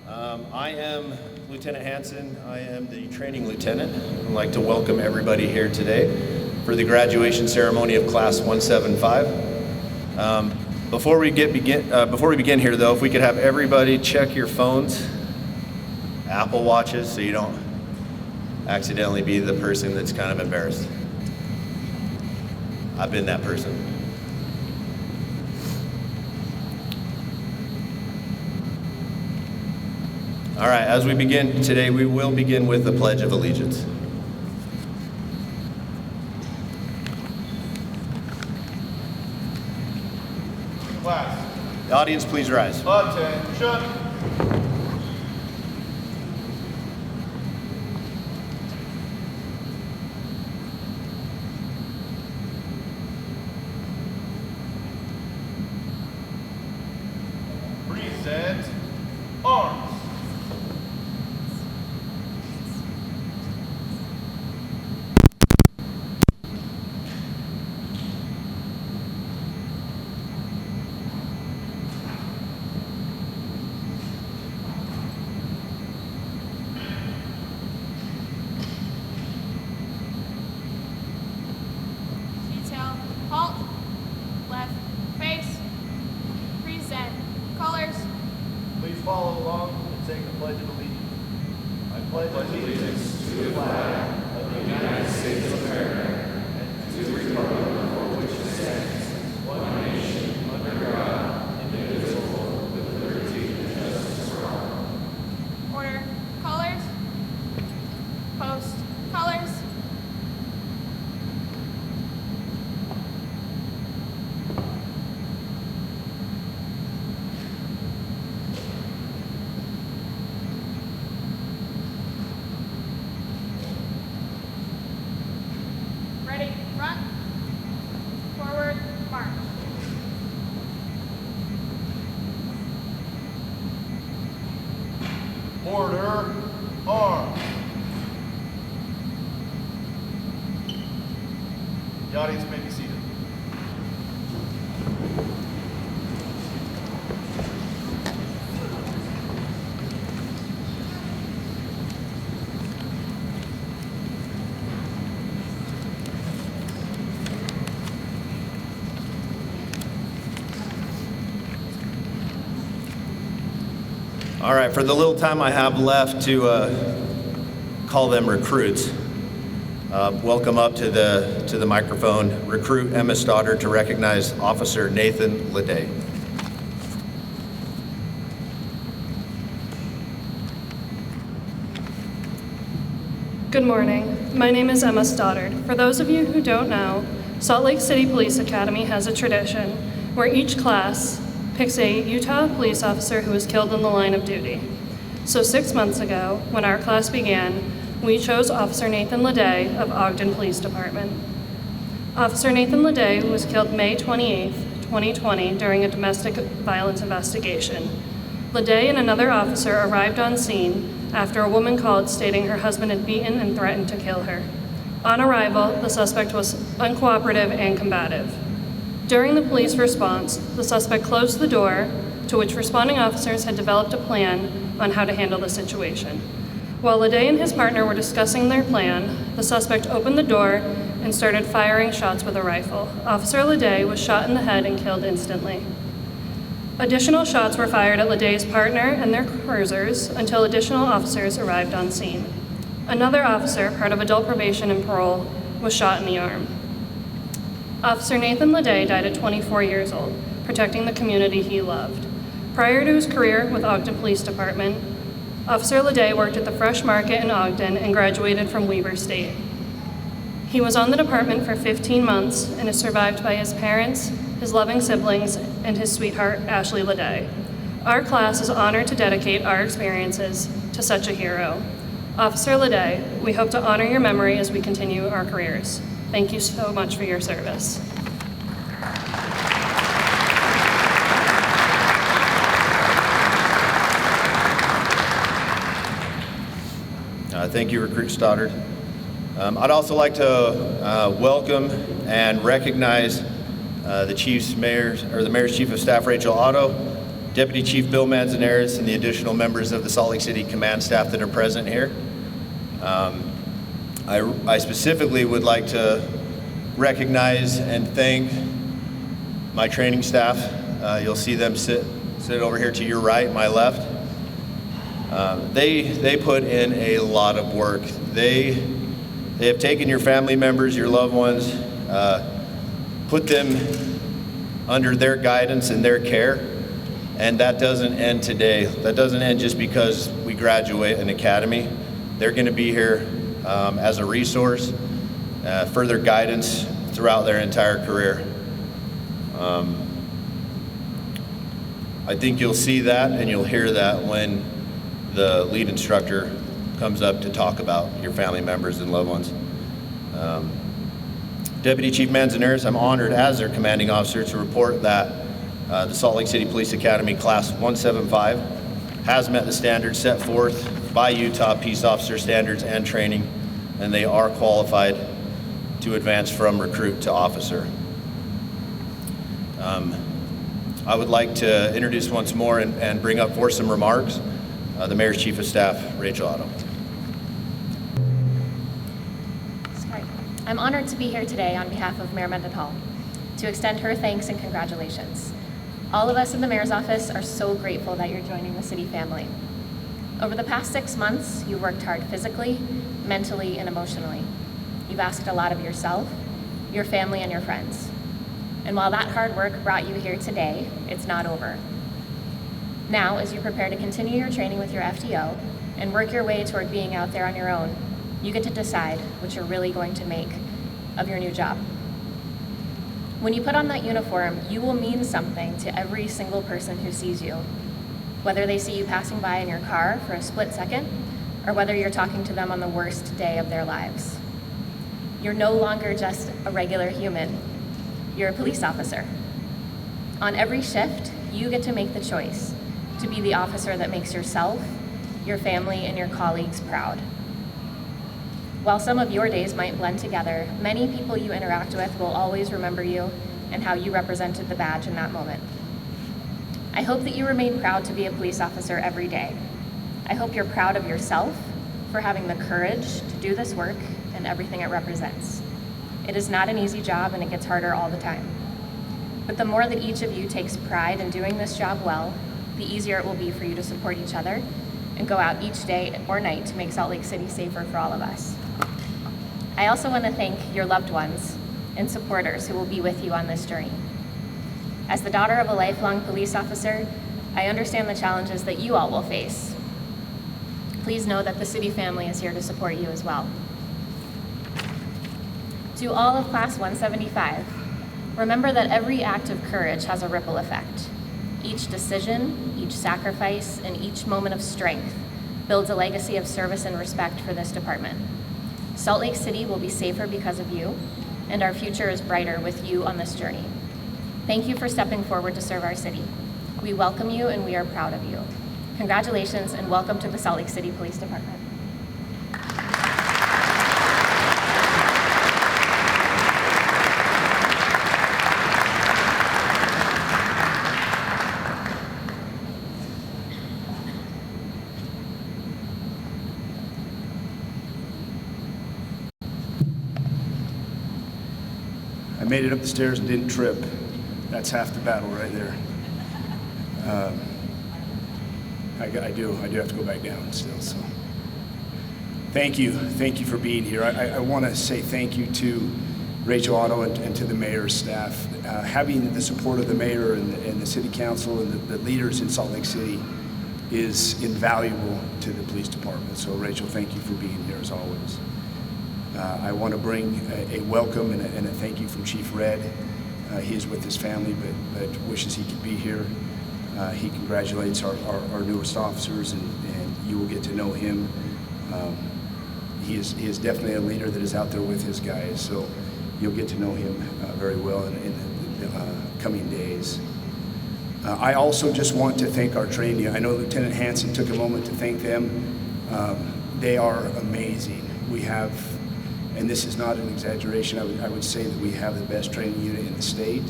I am Lieutenant Hanson. I am the training lieutenant. I'd like to welcome everybody here today for the graduation ceremony of Class 175. Before we begin here, though, if we could have everybody check your phones, Apple Watches, so you don't accidentally be the person that's kind of embarrassed. I've been that person. All right, as we begin today, we will begin with the Pledge of Allegiance. Class. The audience, please rise. Attention. Present arms. Detail, halt, left, face, present, colors. Please follow along and sing the Pledge of Allegiance. I pledge allegiance to the flag of the United States of America and to the republic for which it stands, one nation, under God, indivisible, with liberty and justice for all. Order, colors, post, colors. Ready, front, forward, march. Order, arms. The audience may be seated. All right, for the little time I have left to call them recruits, welcome up to the microphone, recruit Emma Stoddard to recognize Officer Nathan Leday. Good morning. My name is Emma Stoddard. For those of you who don't know, Salt Lake City Police Academy has a tradition where each class picks a Utah police officer who was killed in the line of duty. So 6 months ago, when our class began, we chose Officer Nathan Leday of Ogden Police Department. Officer Nathan Leday was killed May 28, 2020 during a domestic violence investigation. Leday and another officer arrived on scene after a woman called stating her husband had beaten and threatened to kill her. On arrival, the suspect was uncooperative and combative. During the police response, the suspect closed the door, to which responding officers had developed a plan on how to handle the situation. While Leday and his partner were discussing their plan, the suspect opened the door and started firing shots with a rifle. Officer Leday was shot in the head and killed instantly. Additional shots were fired at Leday's partner and their cruisers until additional officers arrived on scene. Another officer, part of adult probation and parole, was shot in the arm. Officer Nathan Leday died at 24 years old, protecting the community he loved. Prior to his career with Ogden Police Department, Officer Leday worked at the Fresh Market in Ogden and graduated from Weber State. He was on the department for 15 months and is survived by his parents, his loving siblings, and his sweetheart, Ashley Leday. Our class is honored to dedicate our experiences to such a hero. Officer Leday, we hope to honor your memory as we continue our careers. Thank you so much for your service. Thank you, Recruit Stoddard. I'd also like to welcome and recognize the Mayor's Chief of Staff, Rachel Otto, Deputy Chief Bill Manzanares and the additional members of the Salt Lake City command staff that are present here. I specifically would like to recognize and thank my training staff. You'll see them sit over here to your right, my left. They put in a lot of work. They have taken your family members, your loved ones, put them under their guidance and their care, and that doesn't end today. That doesn't end just because we graduate an academy. They're going to be here as a resource, further guidance throughout their entire career. I think you'll see that and you'll hear that when the lead instructor comes up to talk about your family members and loved ones. Deputy Chief Manzanares, I'm honored as their commanding officer to report that the Salt Lake City Police Academy Class 175 has met the standards set forth by Utah Peace Officer Standards and Training, and they are qualified to advance from recruit to officer. I would like to introduce once more and bring up for some remarks the Mayor's Chief of Staff, Rachel Otto. I'm honored to be here today on behalf of Mayor Mendenhall to extend her thanks and congratulations. All of us in the Mayor's office are so grateful that you're joining the city family. Over the past 6 months, you've worked hard physically, mentally, and emotionally. You've asked a lot of yourself, your family, and your friends. And while that hard work brought you here today, it's not over. Now, as you prepare to continue your training with your FDO and work your way toward being out there on your own, you get to decide what you're really going to make of your new job. When you put on that uniform, you will mean something to every single person who sees you, whether they see you passing by in your car for a split second, or whether you're talking to them on the worst day of their lives. You're no longer just a regular human. You're a police officer. On every shift, you get to make the choice to be the officer that makes yourself, your family, and your colleagues proud. While some of your days might blend together, many people you interact with will always remember you and how you represented the badge in that moment. I hope that you remain proud to be a police officer every day. I hope you're proud of yourself for having the courage to do this work and everything it represents. It is not an easy job and it gets harder all the time. But the more that each of you takes pride in doing this job well, the easier it will be for you to support each other and go out each day or night to make Salt Lake City safer for all of us. I also want to thank your loved ones and supporters who will be with you on this journey. As the daughter of a lifelong police officer, I understand the challenges that you all will face. Please know that the city family is here to support you as well. To all of Class 175, remember that every act of courage has a ripple effect. Each decision, each sacrifice, and each moment of strength builds a legacy of service and respect for this department. Salt Lake City will be safer because of you, and our future is brighter with you on this journey. Thank you for stepping forward to serve our city. We welcome you and we are proud of you. Congratulations and welcome to the Salt Lake City Police Department. I made it up the stairs and didn't trip. That's half the battle right there. I do have to go back down still, so. Thank you for being here. I want to say thank you to Rachel Otto and to the mayor's staff. Having the support of the mayor and the city council and the leaders in Salt Lake City is invaluable to the police department. So Rachel, thank you for being here as always. I want to bring a welcome and a thank you from Chief Redd. He is with his family, but wishes he could be here. He congratulates our newest officers, and you will get to know him. He is definitely a leader that is out there with his guys, so you'll get to know him very well in the coming days. I also just want to thank our training. I know Lieutenant Hanson took a moment to thank them. They are amazing. We have, and this is not an exaggeration, I would say that we have the best training unit in the state.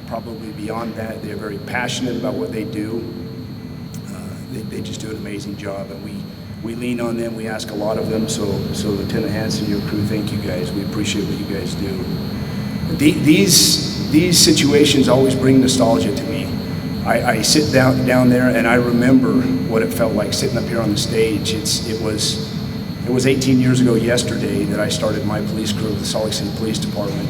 probably beyond that. They're very passionate about what they do. They just do an amazing job, and we lean on them. We ask a lot of them. So Lieutenant Hanson and your crew, thank you guys. We appreciate what you guys do. These situations always bring nostalgia to me. I sit down there and I remember what it felt like sitting up here on the stage. It was 18 years ago yesterday that I started my police crew with the Salt Lake City Police Department.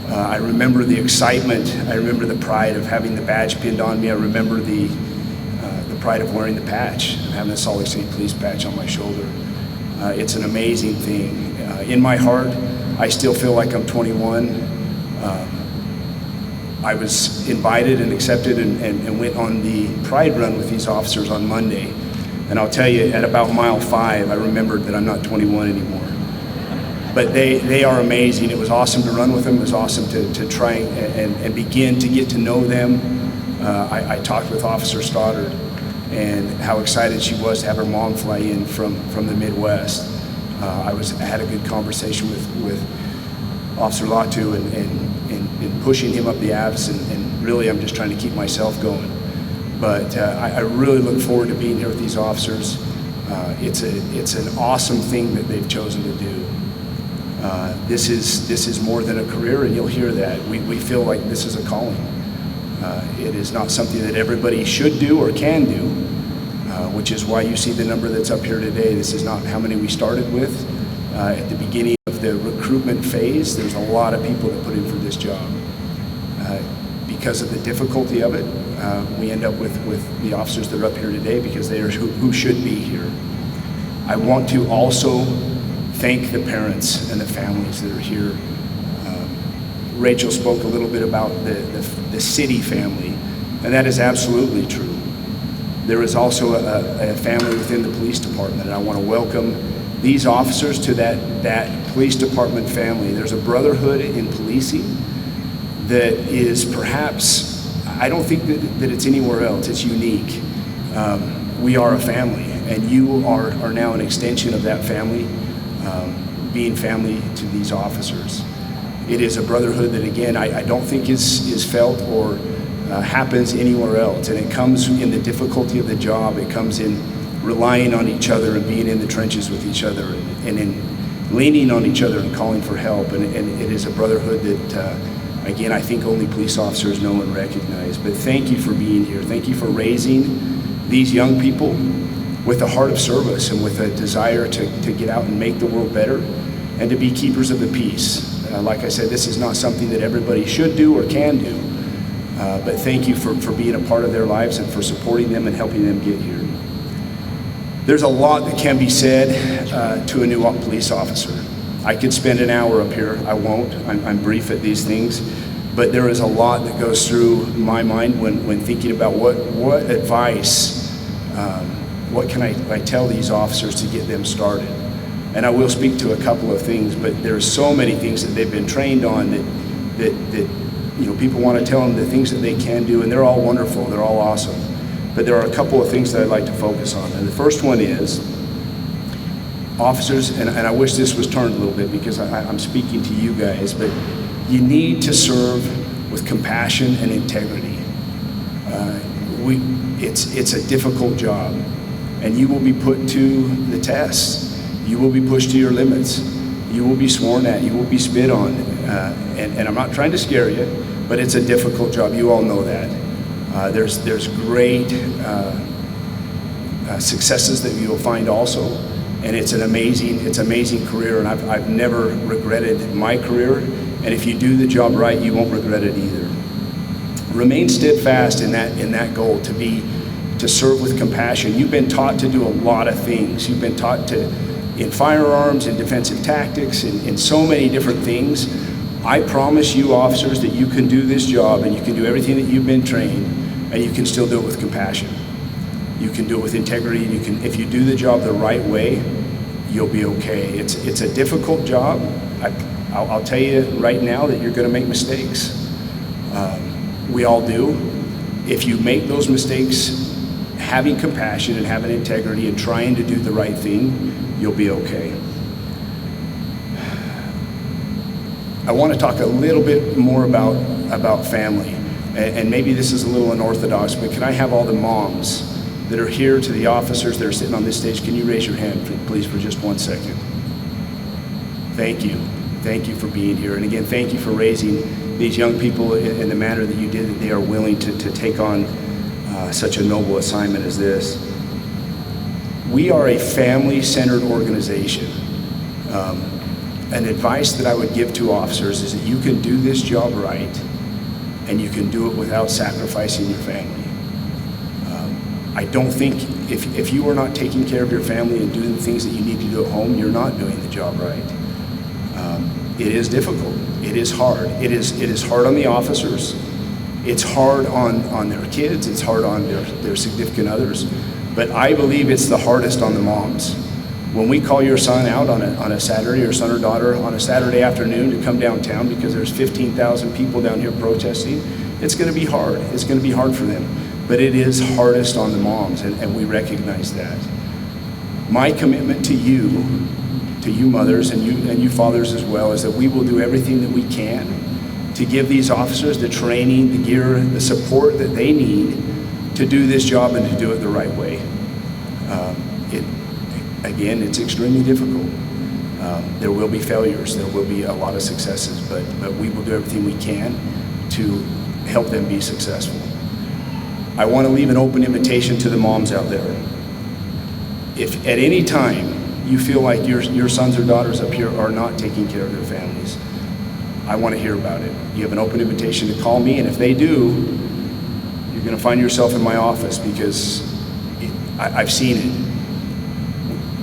I remember the excitement. I remember the pride of having the badge pinned on me. I remember the pride of wearing the patch, of having the Salt Lake City Police patch on my shoulder. It's an amazing thing. In my heart, I still feel like I'm 21. I was invited and accepted and went on the Pride Run with these officers on Monday. And I'll tell you, at about mile 5, I remembered that I'm not 21 anymore. But they are amazing. It was awesome to run with them. It was awesome to try and begin to get to know them. I talked with Officer Stoddard and how excited she was to have her mom fly in from the Midwest. I had a good conversation with Officer Latu and pushing him up the apps, and really I'm just trying to keep myself going. But I really look forward to being here with these officers. It's an awesome thing that they've chosen to do. This is more than a career, and you'll hear that. We feel like this is a calling. It is not something that everybody should do or can do, which is why you see the number that's up here today. This is not how many we started with. At the beginning of the recruitment phase, there's a lot of people that put in for this job. Because of the difficulty of it, we end up with the officers that are up here today because they are who should be here. I want to also thank the parents and the families that are here. Rachel spoke a little bit about the city family, and that is absolutely true. There is also a family within the police department, and I want to welcome these officers to that police department family. There's a brotherhood in policing that is perhaps, I don't think that it's anywhere else. It's unique. We are a family, and you are now an extension of that family, being family to these officers. It is a brotherhood that, again, I don't think is felt or happens anywhere else, and it comes in the difficulty of the job. It comes in relying on each other and being in the trenches with each other, and in leaning on each other and calling for help. And it is a brotherhood that, again, I think only police officers know and recognize. But thank you for being here. Thank you for raising these young people with a heart of service and with a desire to get out and make the world better and to be keepers of the peace. Like I said, this is not something that everybody should do or can do. But thank you for being a part of their lives and for supporting them and helping them get here. There's a lot that can be said to a new police officer. I could spend an hour up here. I won't. I'm brief at these things. But there is a lot that goes through my mind when thinking about what advice, what can I tell these officers to get them started. And I will speak to a couple of things, but there's so many things that they've been trained on that people want to tell them the things that they can do, and they're all wonderful. They're all awesome. But there are a couple of things that I'd like to focus on. And the first one is officers, and I wish this was turned a little bit because I'm speaking to you guys, but you need to serve with compassion and integrity. It's a difficult job, and you will be put to the test. You will be pushed to your limits. You will be sworn at. You will be spit on. And I'm not trying to scare you, but it's a difficult job. You all know that. There's great successes that you'll find also, and it's an amazing career. And I've never regretted my career. And if you do the job right, you won't regret it either. Remain steadfast in that goal to serve with compassion. You've been taught to do a lot of things. You've been taught in firearms, in defensive tactics, in so many different things. I promise you, officers, that you can do this job and you can do everything that you've been trained, and you can still do it with compassion. You can do it with integrity. If you do the job the right way, you'll be okay. It's a difficult job. I'll tell you right now that you're going to make mistakes. We all do. If you make those mistakes, having compassion and having integrity and trying to do the right thing, you'll be okay. I want to talk a little bit more about family. and maybe this is a little unorthodox, but can I have all the moms that are here to the officers that are sitting on this stage? Can you raise your hand, please, for just 1 second? Thank you. Thank you for being here. And again, thank you for raising these young people in the manner that you did, that they are willing to take on such a noble assignment as this. We are a family-centered organization. An advice that I would give to officers is that you can do this job right, and you can do it without sacrificing your family. I don't think if you are not taking care of your family and doing the things that you need to do at home, you're not doing the job right. It is difficult. It is hard. It is hard on the officers. It's hard on their kids. It's hard on their significant others. But I believe it's the hardest on the moms. When we call your son out on a Saturday, or son or daughter on a Saturday afternoon to come downtown because there's 15,000 people down here protesting, it's going to be hard. It's going to be hard for them. But it is hardest on the moms, and we recognize that. My commitment to you mothers and you fathers as well, is that we will do everything that we can to give these officers the training, the gear, the support that they need to do this job and to do it the right way. Again, it's extremely difficult. There will be failures, there will be a lot of successes, but we will do everything we can to help them be successful. I want to leave an open invitation to the moms out there. If at any time you feel like your sons or daughters up here are not taking care of their families, I want to hear about it. You have an open invitation to call me, and if they do, you're going to find yourself in my office, because I've seen it.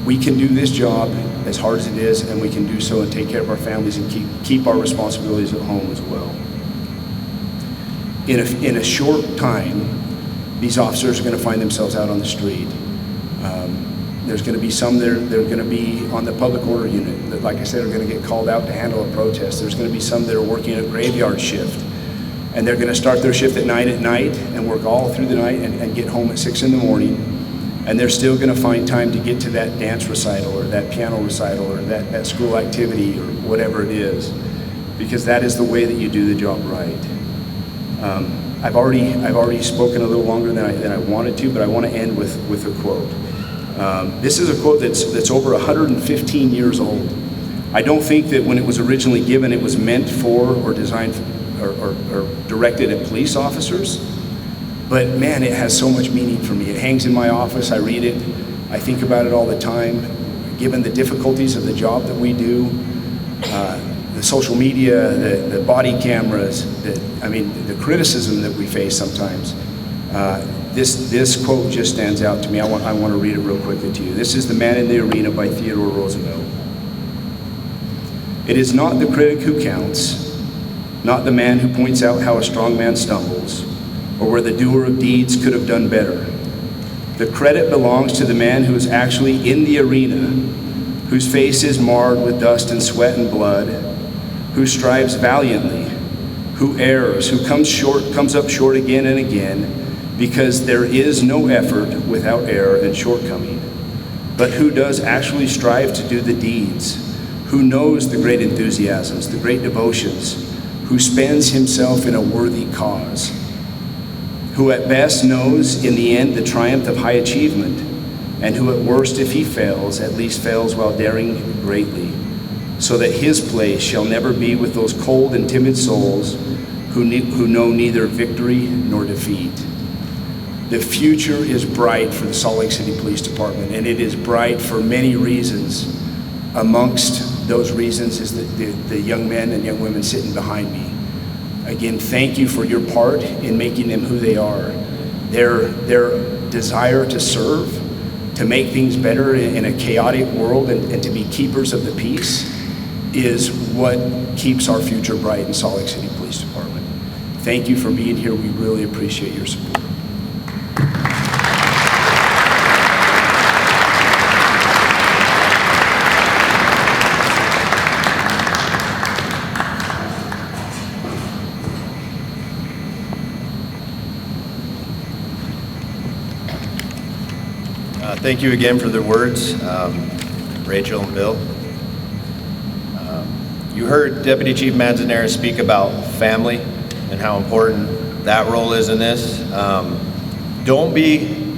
We can do this job as hard as it is, and we can do so and take care of our families and keep our responsibilities at home as well. In a short time, these officers are going to find themselves out on the street. There's going to be some that are going to be on the public order unit that, like I said, are going to get called out to handle a protest. There's going to be some that are working a graveyard shift, and they're going to start their shift at 9 at night and work all through the night and get home at 6 in the morning. And they're still going to find time to get to that dance recital or that piano recital or that school activity or whatever it is, because that is the way that you do the job right. I've already spoken a little longer than I wanted to, but I want to end with a quote. This is a quote that's over 115 years old. I don't think that when it was originally given, it was meant for or designed or directed at police officers. But man, it has so much meaning for me. It hangs in my office, I read it, I think about it all the time. Given the difficulties of the job that we do, the social media, the body cameras, the criticism that we face sometimes, this quote just stands out to me. I want to read it real quickly to you. This is The Man in the Arena by Theodore Roosevelt. It is not the critic who counts, not the man who points out how a strong man stumbles, or where the doer of deeds could have done better. The credit belongs to the man who is actually in the arena, whose face is marred with dust and sweat and blood, who strives valiantly, who errs, who comes up short again and again, because there is no effort without error and shortcoming, but who does actually strive to do the deeds, who knows the great enthusiasms, the great devotions, who spends himself in a worthy cause, who at best knows in the end the triumph of high achievement, and who at worst, if he fails, at least fails while daring greatly, so that his place shall never be with those cold and timid souls who know neither victory nor defeat. The future is bright for the Salt Lake City Police Department, and it is bright for many reasons. Amongst those reasons is the young men and young women sitting behind me. Again, thank you for your part in making them who they are. Their desire to serve, to make things better in a chaotic world, and to be keepers of the peace is what keeps our future bright in Salt Lake City Police Department. Thank you for being here. We really appreciate your support. Thank you again for the words, Rachel and Bill. You heard Deputy Chief Manzanera speak about family and how important that role is in this. Don't be,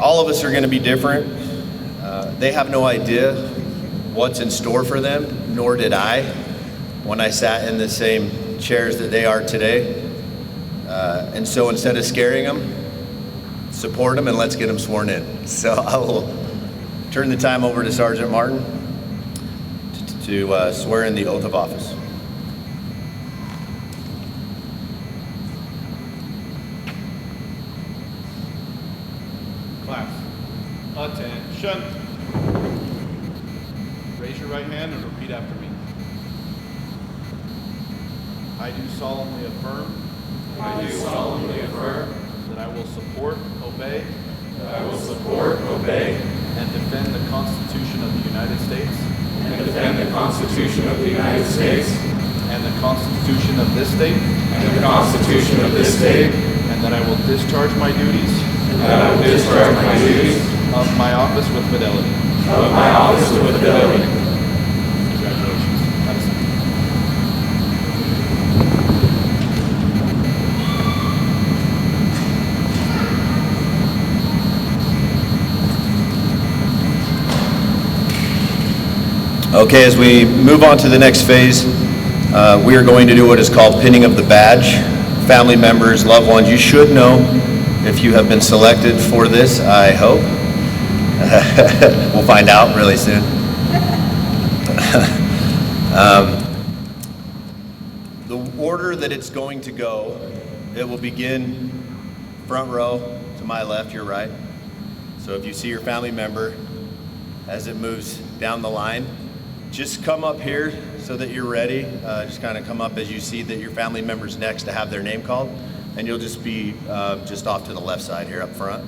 all of us are gonna be different. They have no idea what's in store for them, nor did I when I sat in the same chairs that they are today. And so instead of scaring them, support them and let's get them sworn in. So I will turn the time over to Sergeant Martin to swear in the oath of office. Class, attention. Raise your right hand and repeat after me. I do solemnly affirm. I do solemnly affirm That I will support, obey, that I will support, obey, and defend the Constitution of the United States and defend the Constitution of the United States and the Constitution of this state, and the Constitution of this state, and that I will discharge my duties and that I will discharge my duties of my office with fidelity. of my office with fidelity. Congratulations. Have a seat. Okay, as we move on to the next phase, we are going to do what is called pinning of the badge. Family members, loved ones, you should know if you have been selected for this, I hope. We'll find out really soon. The order that it's going to go, it will begin front row to my left, your right. So if you see your family member as it moves down the line, just come up here so that you're ready. Just kind of come up as you see that your family member's next to have their name called, and you'll just be just off to the left side here up front.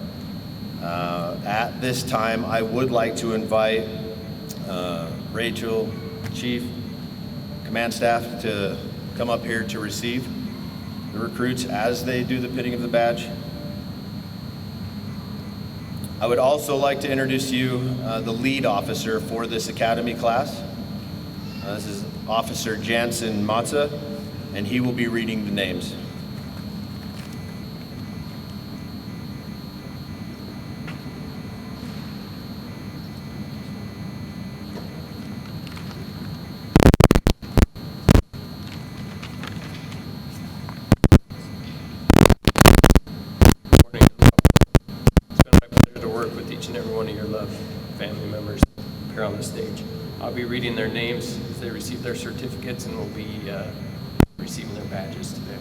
At this time, I would like to invite Rachel, Chief, Command Staff to come up here to receive the recruits as they do the pinning of the badge. I would also like to introduce you the lead officer for this academy class. This is Officer Jansen Matza, and he will be reading the names. Morning. It's been my pleasure to work with each and every one of your loved family members here on the stage. I'll be reading their names as they receive their certificates, and we'll be receiving their badges today.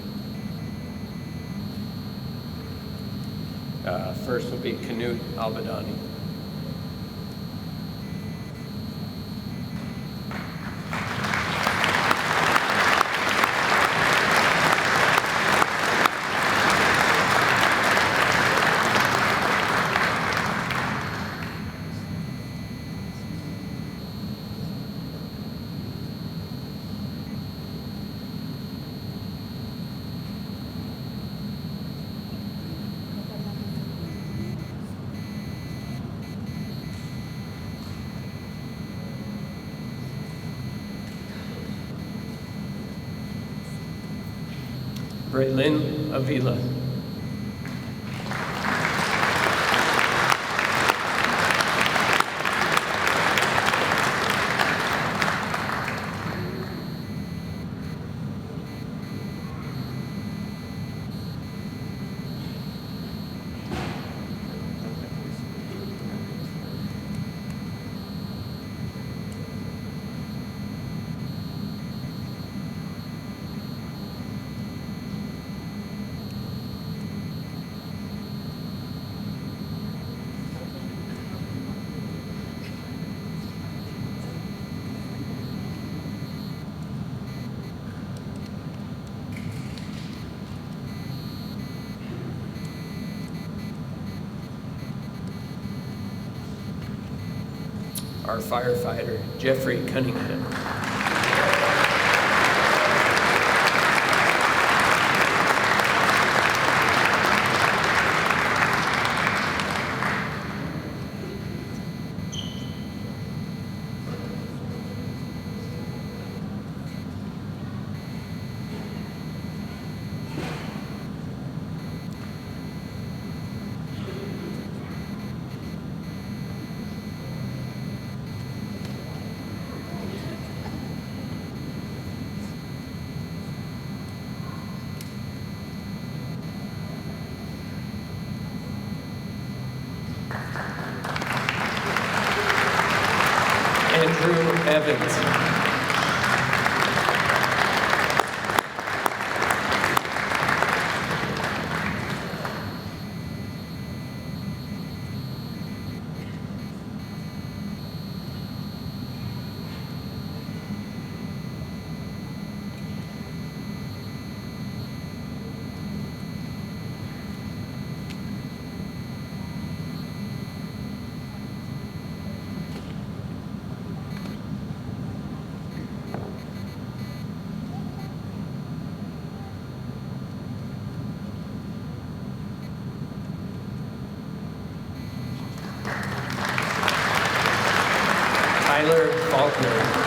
First will be Keynote Albadani. Braylin Avila. Our firefighter, Jeffrey Cunningham. Evans. Tyler Faulkner.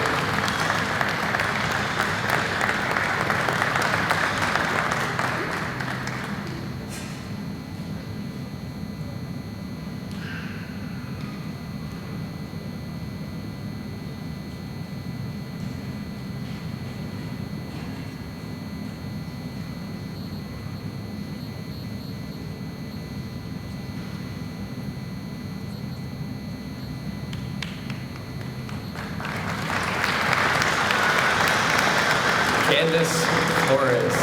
Candace Flores.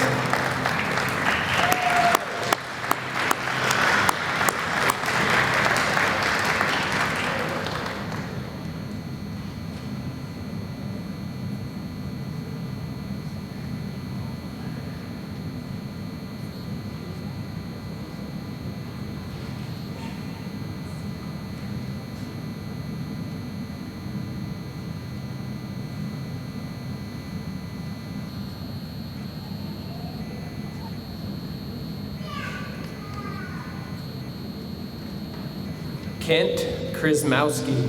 Kent Krzyzmowski.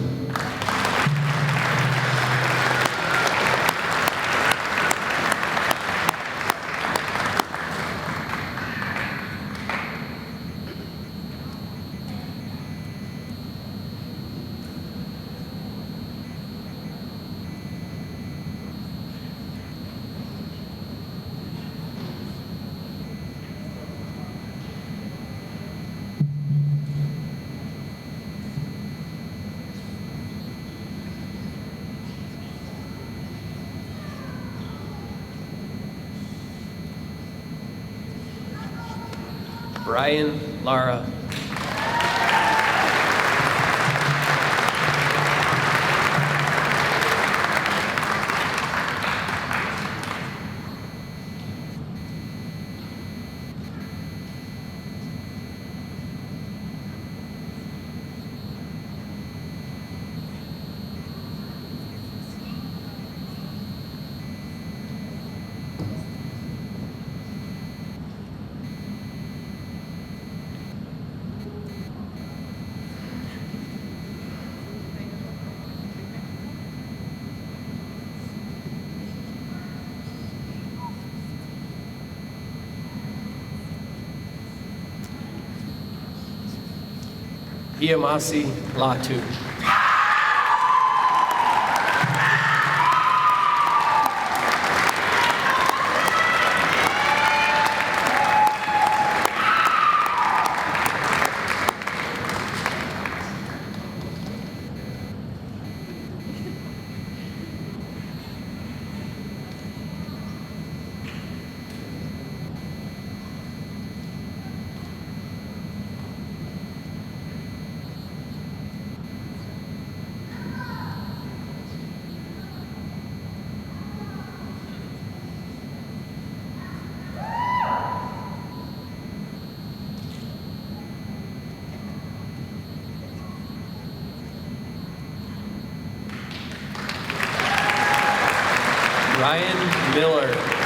Brian Lara. Iamasi Latu. Ryan Miller.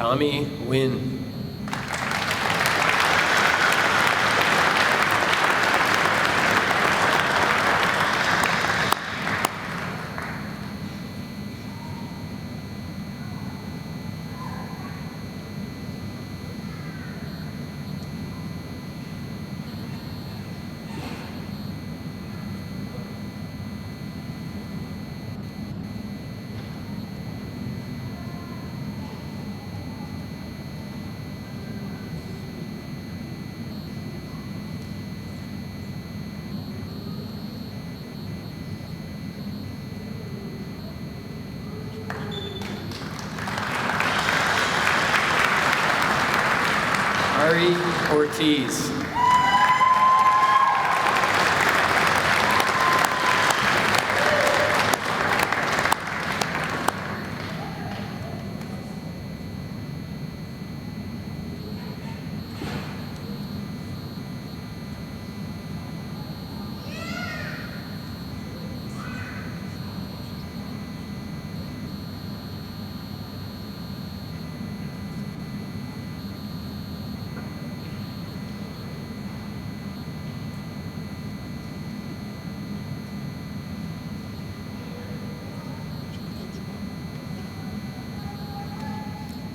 Tommy Nguyen. Ari Ortiz.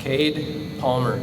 Cade Palmer.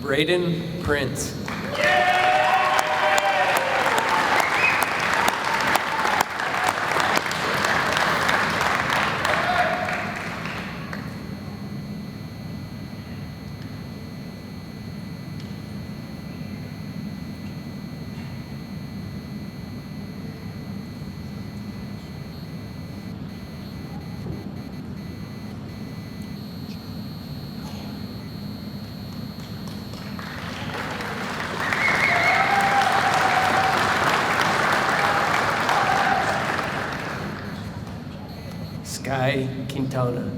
Braden Prince. Sky Quintana.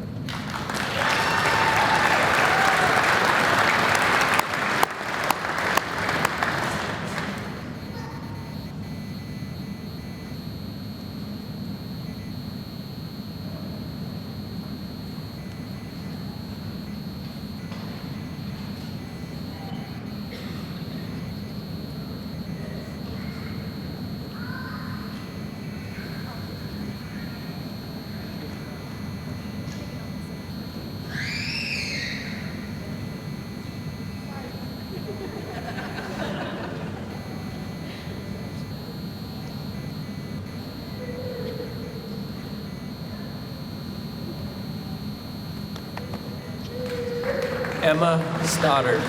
Emma Stoddard.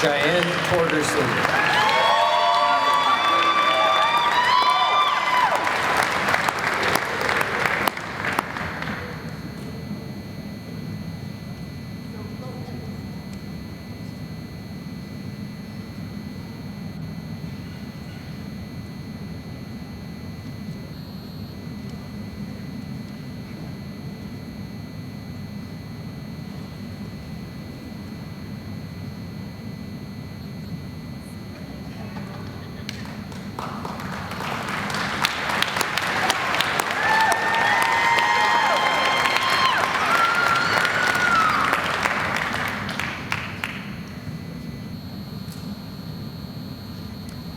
Cheyenne Torgerson.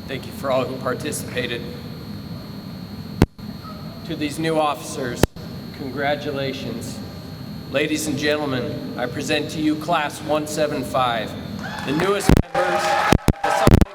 Thank you for all who participated. To these new officers, congratulations. Ladies and gentlemen, I present to you Class 175, the newest members of the Salt Lake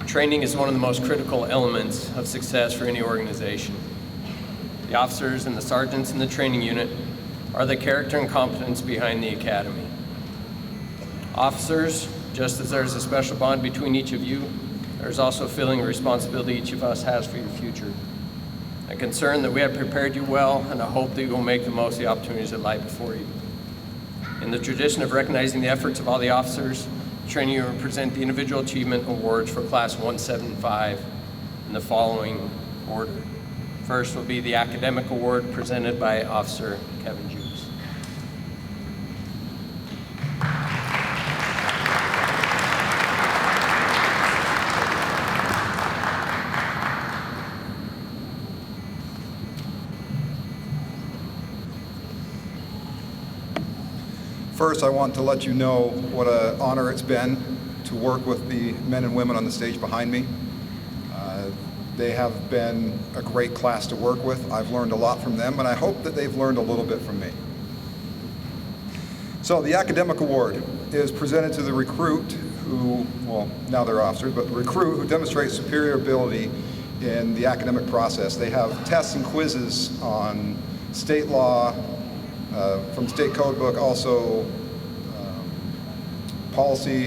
Training is one of the most critical elements of success for any organization. The officers and the sergeants in the training unit are the character and competence behind the academy. Officers, just as there's a special bond between each of you, there's also a feeling of responsibility each of us has for your future. I'm concerned that we have prepared you well, and I hope that you will make the most of the opportunities that lie before you. In the tradition of recognizing the efforts of all the officers, training you will present the individual achievement awards for Class 175 in the following order. First will be the academic award presented by Officer Kevin Jukes. First, I want to let you know what an honor it's been to work with the men and women on the stage behind me. They have been a great class to work with. I've learned a lot from them, and I hope that they've learned a little bit from me. So the academic award is presented to the recruit who, well, now they're officers, but the recruit who demonstrates superior ability in the academic process. They have tests and quizzes on state law, from state code book, also policy,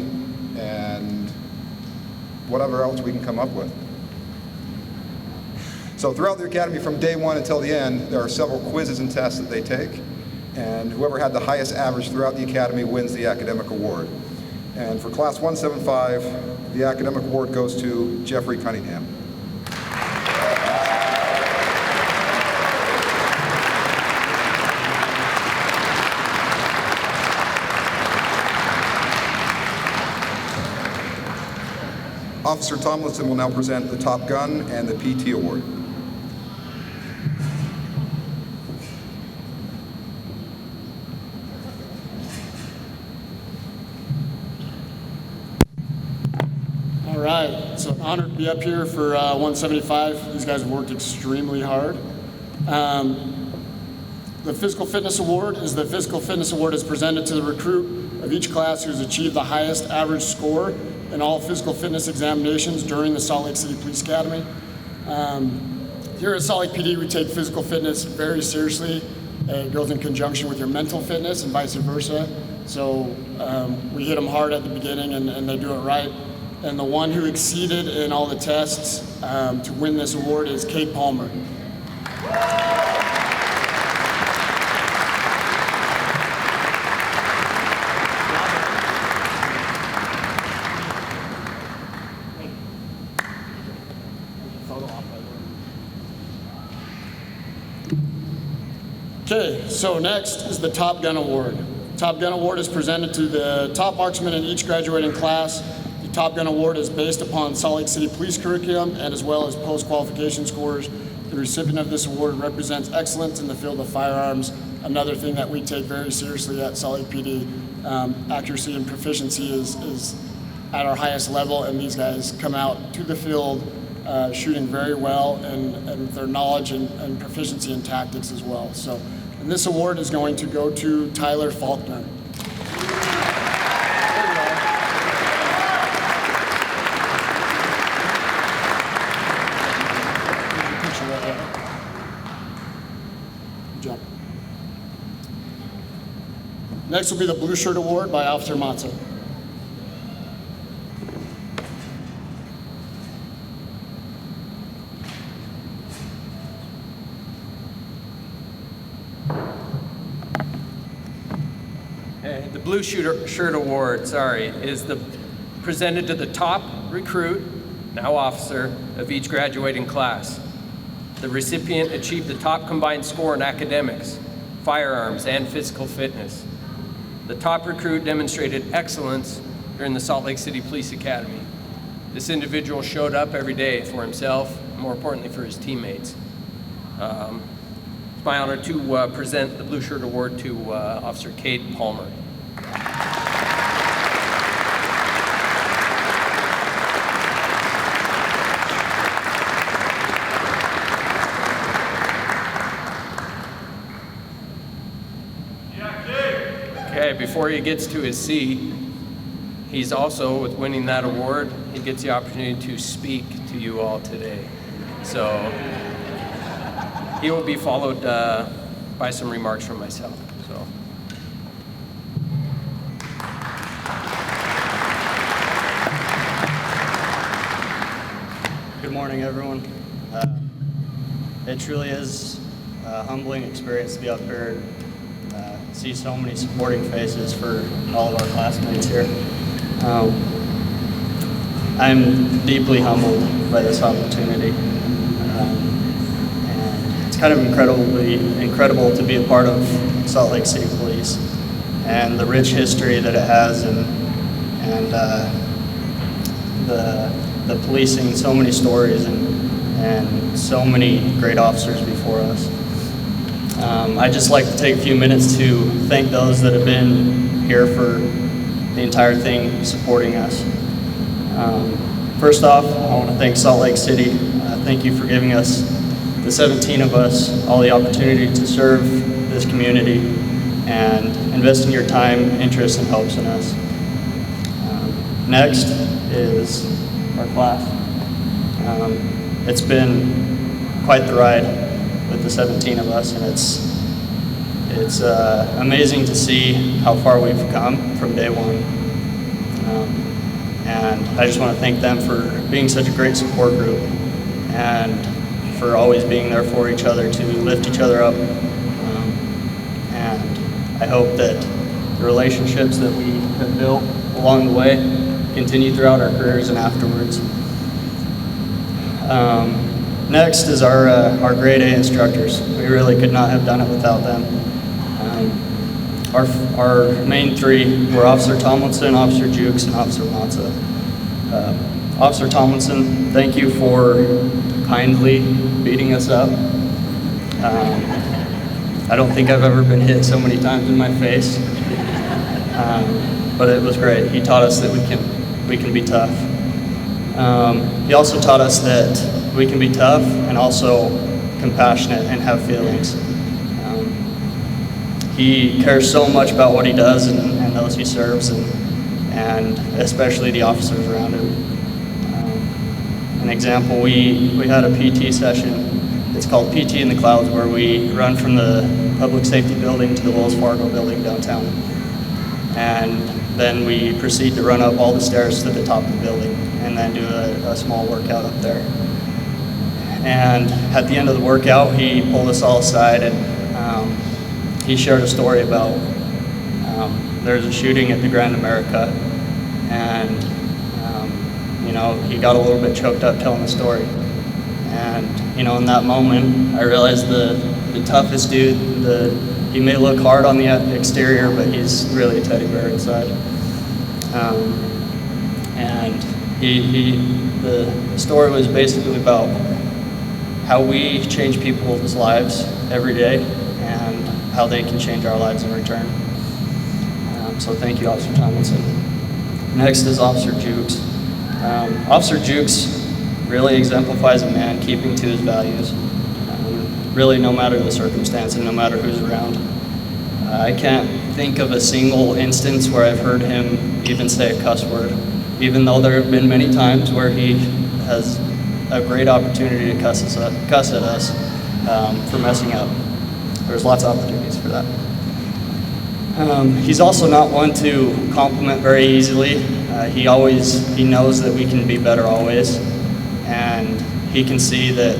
and whatever else we can come up with. So throughout the academy, from day one until the end, there are several quizzes and tests that they take, and whoever had the highest average throughout the academy wins the academic award. And for Class 175, the academic award goes to Jeffrey Cunningham. Officer Tomlinson will now present the Top Gun and the PT Award. All right, it's an honor to be up here for 175. These guys have worked extremely hard. The Physical Fitness Award is the Physical Fitness Award is presented to the recruit of each class who's achieved the highest average score in all physical fitness examinations during the Salt Lake City Police Academy. Here at Salt Lake PD, we take physical fitness very seriously. It goes in conjunction with your mental fitness and vice versa. So we hit them hard at the beginning and they do it right. And the one who exceeded in all the tests to win this award is Kate Palmer. Okay, so next is the Top Gun Award. Top Gun Award is presented to the top marksman in each graduating class. The Top Gun Award is based upon Salt Lake City Police curriculum and as well as post-qualification scores. The recipient of this award represents excellence in the field of firearms, another thing that we take very seriously at Salt Lake PD. Accuracy and proficiency is at our highest level, and these guys come out to the field shooting very well and their knowledge and proficiency in tactics as well. So, and this award is going to go to Tyler Faulkner. Jump. Next will be the Blue Shirt Award by Officer Matzo. The Blue Shirt Award, is presented to the top recruit now officer, of each graduating class. The recipient achieved the top combined score in academics, firearms, and physical fitness. The top recruit demonstrated excellence during the Salt Lake City Police Academy. This individual showed up every day for himself, and more importantly for his teammates. It's my honor to present the Blue Shirt Award to Officer Cade Palmer. Okay, before he gets to his seat, he's also, with winning that award, he gets the opportunity to speak to you all today. So he will be followed by some remarks from myself. So. Good morning, everyone. It truly is a humbling experience to be up here and see so many supporting faces for all of our classmates here. I'm deeply humbled by this opportunity. And it's kind of incredible to be a part of Salt Lake City Police and the rich history that it has, and the policing, so many stories and so many great officers before us. I'd just like to take a few minutes to thank those that have been here for the entire thing, supporting us. First off, I want to thank Salt Lake City. Thank you for giving us, the 17 of us, all the opportunity to serve this community and investing your time, interest, and hopes in us. Next is our class. It's been quite the ride with the 17 of us, and it's amazing to see how far we've come from day one. And I just want to thank them for being such a great support group and for always being there for each other to lift each other up. And I hope that the relationships that we have built along the way continue throughout our careers and afterwards. Next is our grade A instructors. We really could not have done it without them. Our main three were Officer Tomlinson, Officer Jukes, and Officer Matza. Officer Tomlinson, thank you for kindly beating us up. I don't think I've ever been hit so many times in my face, but it was great. He taught us that we can be tough. He also taught us that we can be tough and also compassionate and have feelings. He cares so much about what he does and those he serves, and especially the officers around him. An example, we had a PT session. It's called PT in the Clouds, where we run from the public safety building to the Wells Fargo building downtown. And then we proceed to run up all the stairs to the top of the building and then do a small workout up there. And at the end of the workout, he pulled us all aside and he shared a story about there's a shooting at the Grand America, and he got a little bit choked up telling the story. And in that moment, I realized the toughest dude, he may look hard on the exterior, but he's really a teddy bear inside. And the story was basically about how we change people's lives every day and how they can change our lives in return. So thank you, Officer Tomlinson. Next is Officer Jukes. Officer Jukes really exemplifies a man keeping to his values, really no matter the circumstance and no matter who's around. I can't think of a single instance where I've heard him even say a cuss word, even though there have been many times where he has a great opportunity to cuss at us for messing up. There's lots of opportunities for that. He's also not one to compliment very easily. He knows that we can be better always, and he can see that,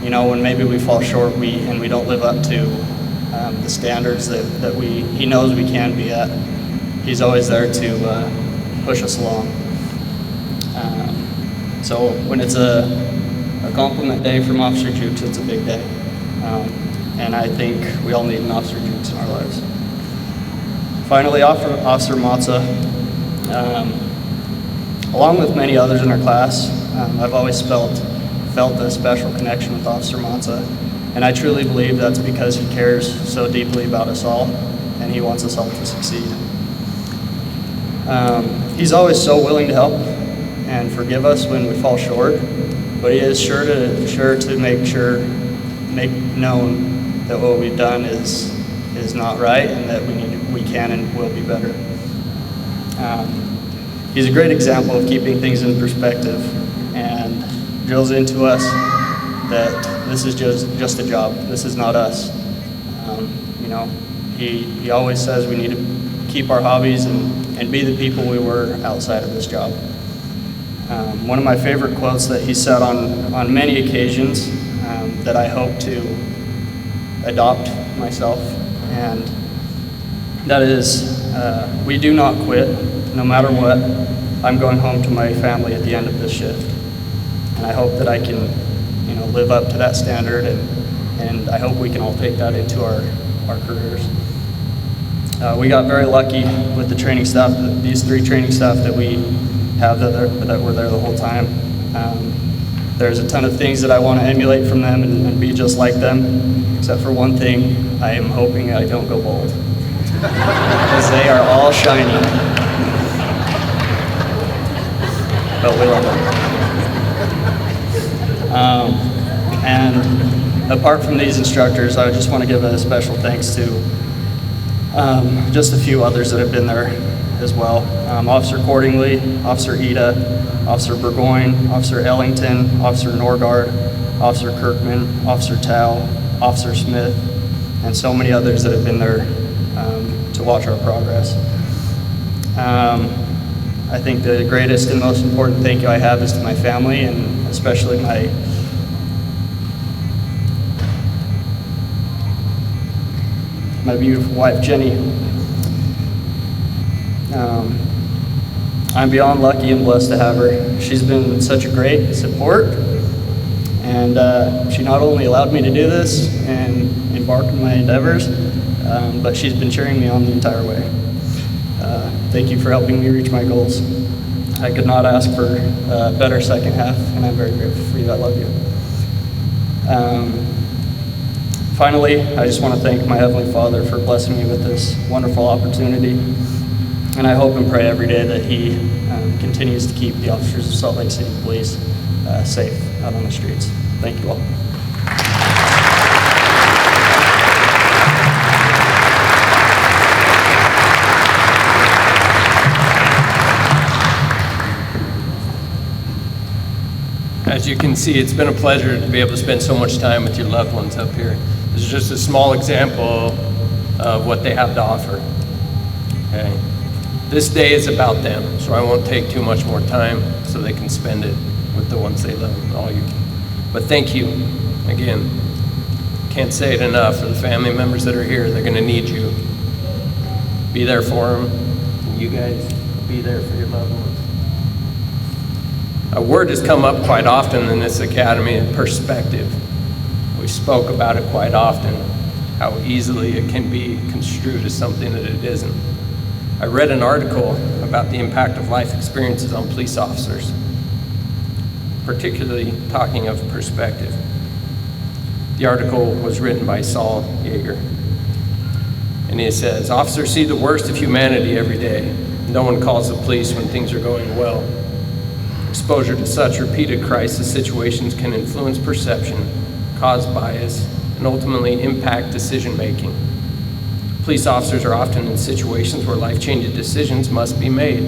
when maybe we fall short and we don't live up to the standards that he knows we can be at. He's always there to push us along. So when it's a compliment day from Officer Jukes, it's a big day. And I think we all need an Officer Jukes in our lives. Finally, Officer Matza, along with many others in our class, I've always felt a special connection with Officer Matza, and I truly believe that's because he cares so deeply about us all, and he wants us all to succeed. He's always so willing to help and forgive us when we fall short, but he is sure to make known that what we've done is not right, and that we can and will be better. He's a great example of keeping things in perspective, and drills into us that this is just a job. This is not us. He always says we need to keep our hobbies and be the people we were outside of this job. One of my favorite quotes that he said on many occasions that I hope to adopt myself, and that is, we do not quit, no matter what. I'm going home to my family at the end of this shift. And I hope that I can, live up to that standard, and I hope we can all take that into our careers. We got very lucky with the training staff, these 3 training staff that we have that were there the whole time. There's a ton of things that I want to emulate from them and be just like them, except for one thing. I am hoping I don't go bald, because they are all shiny. But we love them. And apart from these instructors, I just want to give a special thanks to just a few others that have been there as well. Officer Cordingley, Officer Ida, Officer Burgoyne, Officer Ellington, Officer Norgard, Officer Kirkman, Officer Tao, Officer Smith, and so many others that have been there to watch our progress. I think the greatest and most important thank you I have is to my family, and especially my beautiful wife, Jenny. I'm beyond lucky and blessed to have her. She's been such a great support, and she not only allowed me to do this and embark on my endeavors, but she's been cheering me on the entire way. Thank you for helping me reach my goals. I could not ask for a better second half, and I'm very grateful for you. I love you. Finally, I just want to thank my Heavenly Father for blessing me with this wonderful opportunity, and I hope and pray every day that He continues to keep the officers of Salt Lake City Police safe out on the streets. Thank you all. As you can see, it's been a pleasure to be able to spend so much time with your loved ones up here. This is just a small example of what they have to offer. Okay. This day is about them, so I won't take too much more time so they can spend it with the ones they love, all you. But thank you again. Can't say it enough for the family members that are here. They're going to need you. Be there for them, and you guys be there for your loved ones. A word has come up quite often in this academy, perspective. We spoke about it quite often, how easily it can be construed as something that it isn't. I read an article about the impact of life experiences on police officers, particularly talking of perspective. The article was written by Saul Yeager, and he says, "Officers see the worst of humanity every day. No one calls the police when things are going well. Exposure to such repeated crisis situations can influence perception, cause bias, and ultimately impact decision-making. Police officers are often in situations where life-changing decisions must be made.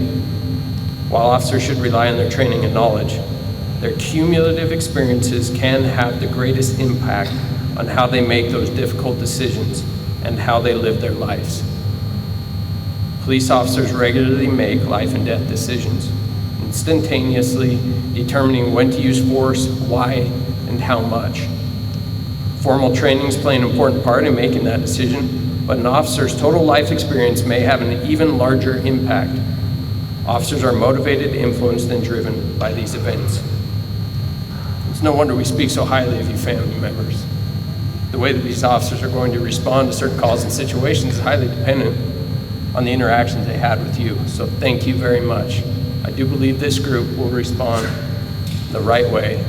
While officers should rely on their training and knowledge, their cumulative experiences can have the greatest impact on how they make those difficult decisions and how they live their lives. Police officers regularly make life and death decisions, instantaneously determining when to use force, why, and how much. Formal trainings play an important part in making that decision, but an officer's total life experience may have an even larger impact. Officers are motivated, influenced, and driven by these events." It's no wonder we speak so highly of you family members. The way that these officers are going to respond to certain calls and situations is highly dependent on the interactions they had with you. So thank you very much. I do believe this group will respond the right way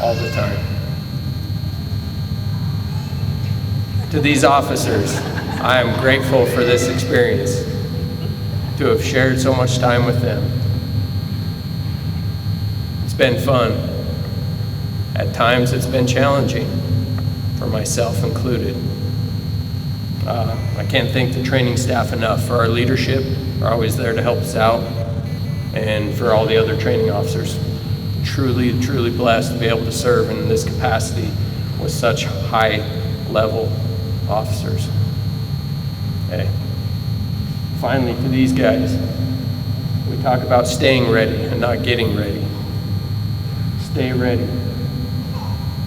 all the time. To these officers, I am grateful for this experience, to have shared so much time with them. It's been fun. At times it's been challenging, for myself included. I can't thank the training staff enough for our leadership. They're always there to help us out, and for all the other training officers. Truly, truly blessed to be able to serve in this capacity with such high-level officers. Okay. Finally, to these guys, we talk about staying ready and not getting ready. Stay ready.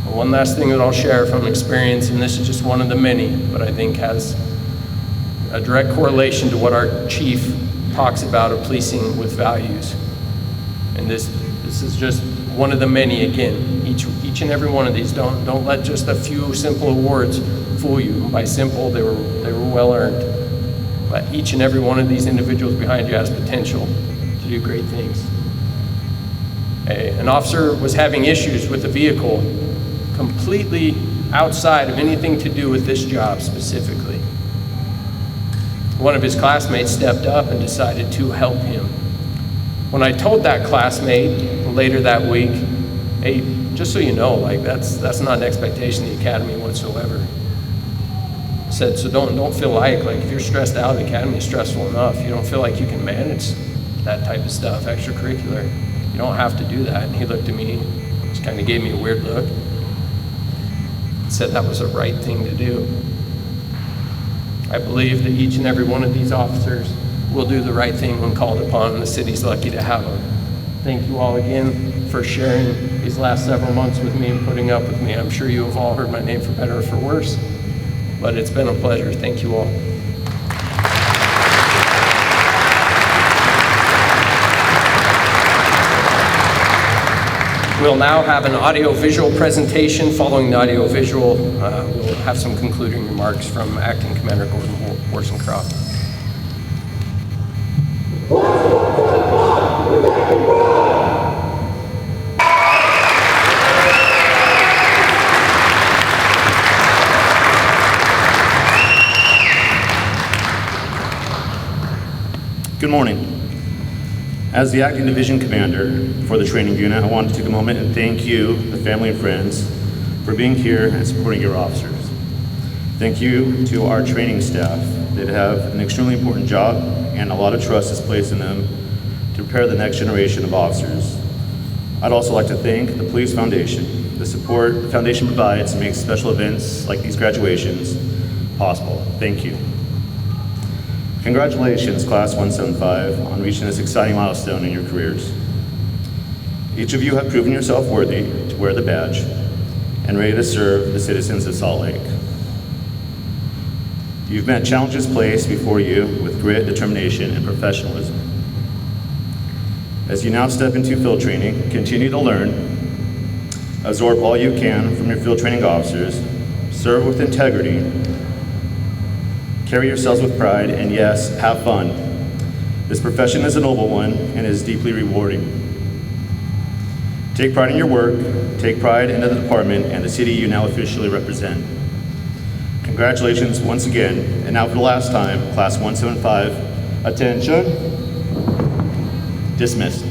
One last thing that I'll share from experience, and this is just one of the many, but I think has a direct correlation to what our chief talks about of policing with values. And this is just one of the many. Again, each and every one of these, don't let just a few simple awards fool you. By simple, they were well earned. But each and every one of these individuals behind you has potential to do great things. An officer was having issues with the vehicle completely outside of anything to do with this job specifically. One of his classmates stepped up and decided to help him. When I told that classmate later that week, hey, just so you know, like that's not an expectation of the academy whatsoever. I said, so don't feel like if you're stressed out, the academy is stressful enough. You don't feel like you can manage that type of stuff, extracurricular. You don't have to do that. And he looked at me, just kind of gave me a weird look. Said that was the right thing to do. I believe that each and every one of these officers will do the right thing when called upon, and the city's lucky to have them. Thank you all again for sharing these last several months with me and putting up with me. I'm sure you have all heard my name for better or for worse, but it's been a pleasure. Thank you all. We'll now have an audio-visual presentation. Following the audio-visual, we'll have some concluding remarks from Acting Commander Gordon Worsenscroft. Good morning. As the Acting Division Commander for the training unit, I want to take a moment and thank you, the family and friends, for being here and supporting your officers. Thank you to our training staff that have an extremely important job, and a lot of trust is placed in them to prepare the next generation of officers. I'd also like to thank the Police Foundation. The support the foundation provides makes special events like these graduations possible. Thank you. Congratulations, Class 175, on reaching this exciting milestone in your careers. Each of you have proven yourself worthy to wear the badge and ready to serve the citizens of Salt Lake. You've met challenges placed before you with grit, determination, and professionalism. As you now step into field training, continue to learn, absorb all you can from your field training officers, serve with integrity, carry yourselves with pride, and yes, have fun. This profession is a noble one and is deeply rewarding. Take pride in your work, take pride in the department and the city you now officially represent. Congratulations once again, and now for the last time, Class 175, attention, dismissed.